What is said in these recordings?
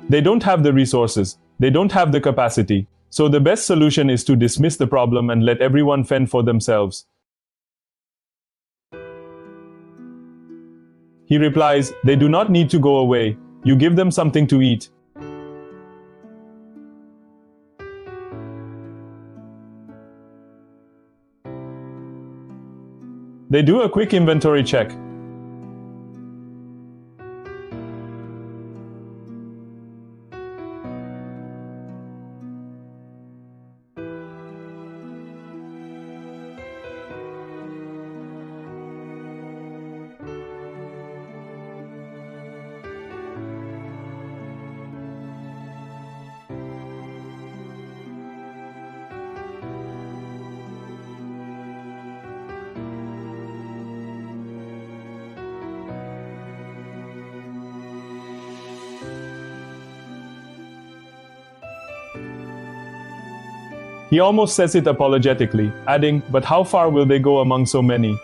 They don't have the resources, they don't have the capacity. So the best solution is to dismiss the problem and let everyone fend for themselves. He replies, they do not need to go away. You give them something to eat. They do a quick inventory check. He almost says it apologetically, adding, but how far will they go among so many?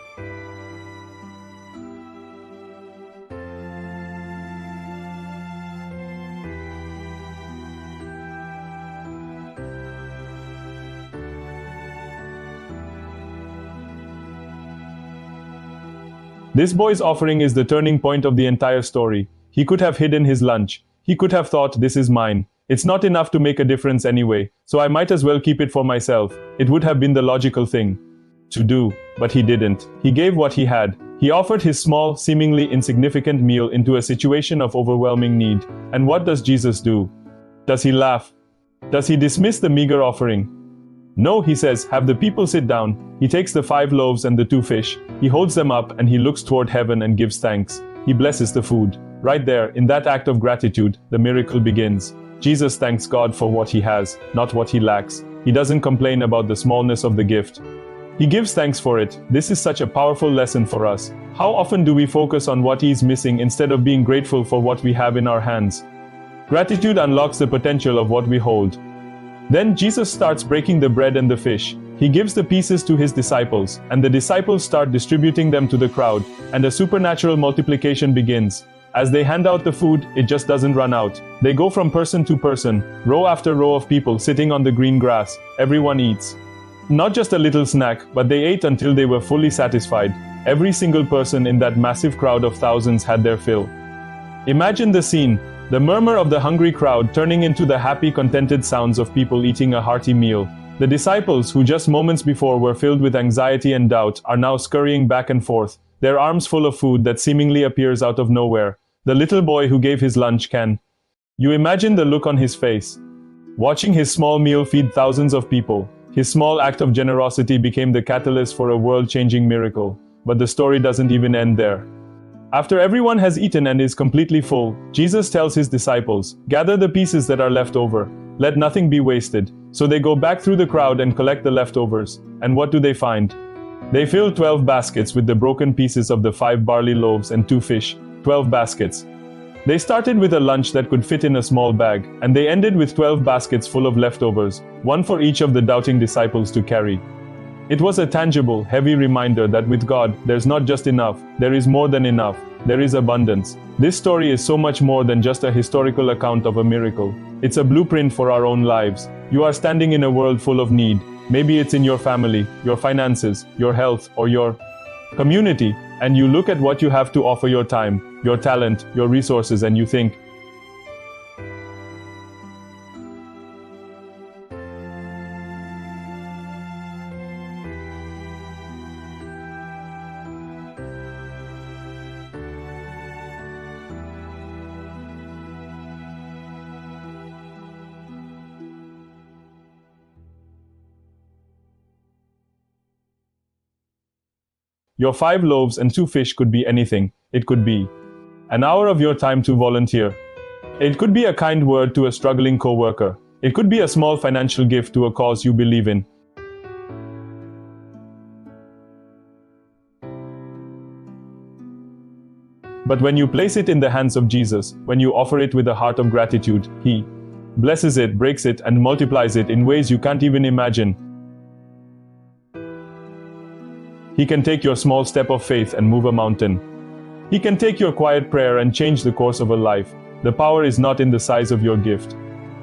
This boy's offering is the turning point of the entire story. He could have hidden his lunch. He could have thought, this is mine. It's not enough to make a difference anyway, so I might as well keep it for myself. It would have been the logical thing to do, but he didn't. He gave what he had. He offered his small, seemingly insignificant meal into a situation of overwhelming need. And what does Jesus do? Does he laugh? Does he dismiss the meager offering? No, he says, have the people sit down. He takes the 5 loaves and the 2 fish. He holds them up and he looks toward heaven and gives thanks. He blesses the food. Right there, in that act of gratitude, the miracle begins. Jesus thanks God for what he has, not what he lacks. He doesn't complain about the smallness of the gift. He gives thanks for it. This is such a powerful lesson for us. How often do we focus on what is missing instead of being grateful for what we have in our hands? Gratitude unlocks the potential of what we hold. Then Jesus starts breaking the bread and the fish. He gives the pieces to his disciples, and the disciples start distributing them to the crowd, and a supernatural multiplication begins. As they hand out the food, it just doesn't run out. They go from person to person, row after row of people sitting on the green grass. Everyone eats. Not just a little snack, but they ate until they were fully satisfied. Every single person in that massive crowd of thousands had their fill. Imagine the scene, the murmur of the hungry crowd turning into the happy, contented sounds of people eating a hearty meal. The disciples, who just moments before were filled with anxiety and doubt, are now scurrying back and forth, their arms full of food that seemingly appears out of nowhere. The little boy who gave his lunch can. You imagine the look on his face. Watching his small meal feed thousands of people, his small act of generosity became the catalyst for a world-changing miracle. But the story doesn't even end there. After everyone has eaten and is completely full, Jesus tells his disciples, gather the pieces that are left over. Let nothing be wasted. So they go back through the crowd and collect the leftovers. And what do they find? They fill 12 baskets with the broken pieces of the 5 barley loaves and 2 fish. 12 baskets. They started with a lunch that could fit in a small bag, and they ended with 12 baskets full of leftovers, one for each of the doubting disciples to carry. It was a tangible, heavy reminder that with God, there's not just enough, there is more than enough, there is abundance. This story is so much more than just a historical account of a miracle. It's a blueprint for our own lives. You are standing in a world full of need. Maybe it's in your family, your finances, your health, or your community, and you look at what you have to offer, your time, your talent, your resources, and you think, your 5 loaves and 2 fish could be anything. It could be an hour of your time to volunteer. It could be a kind word to a struggling coworker. It could be a small financial gift to a cause you believe in. But when you place it in the hands of Jesus, when you offer it with a heart of gratitude, He blesses it, breaks it, and multiplies it in ways you can't even imagine. He can take your small step of faith and move a mountain. He can take your quiet prayer and change the course of a life. The power is not in the size of your gift.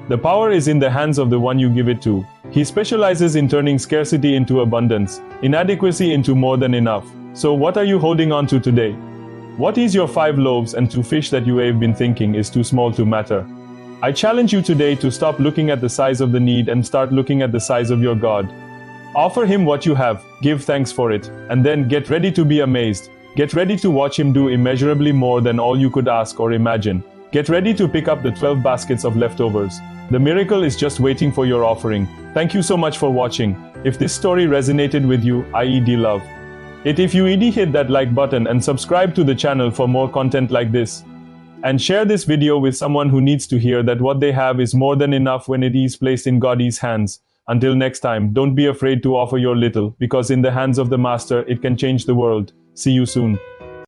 The power is in the hands of the one you give it to. He specializes in turning scarcity into abundance, inadequacy into more than enough. So what are you holding on to today? What is your 5 loaves and 2 fish that you have been thinking is too small to matter? I challenge you today to stop looking at the size of the need and start looking at the size of your God. Offer him what you have, give thanks for it, and then get ready to be amazed. Get ready to watch him do immeasurably more than all you could ask or imagine. Get ready to pick up the 12 baskets of leftovers. The miracle is just waiting for your offering. Thank you so much for watching. If this story resonated with you, i.e. love it, if you hit that like button and subscribe to the channel for more content like this. And share this video with someone who needs to hear that what they have is more than enough when it is placed in God's hands. Until next time, don't be afraid to offer your little, because in the hands of the Master, it can change the world. See you soon.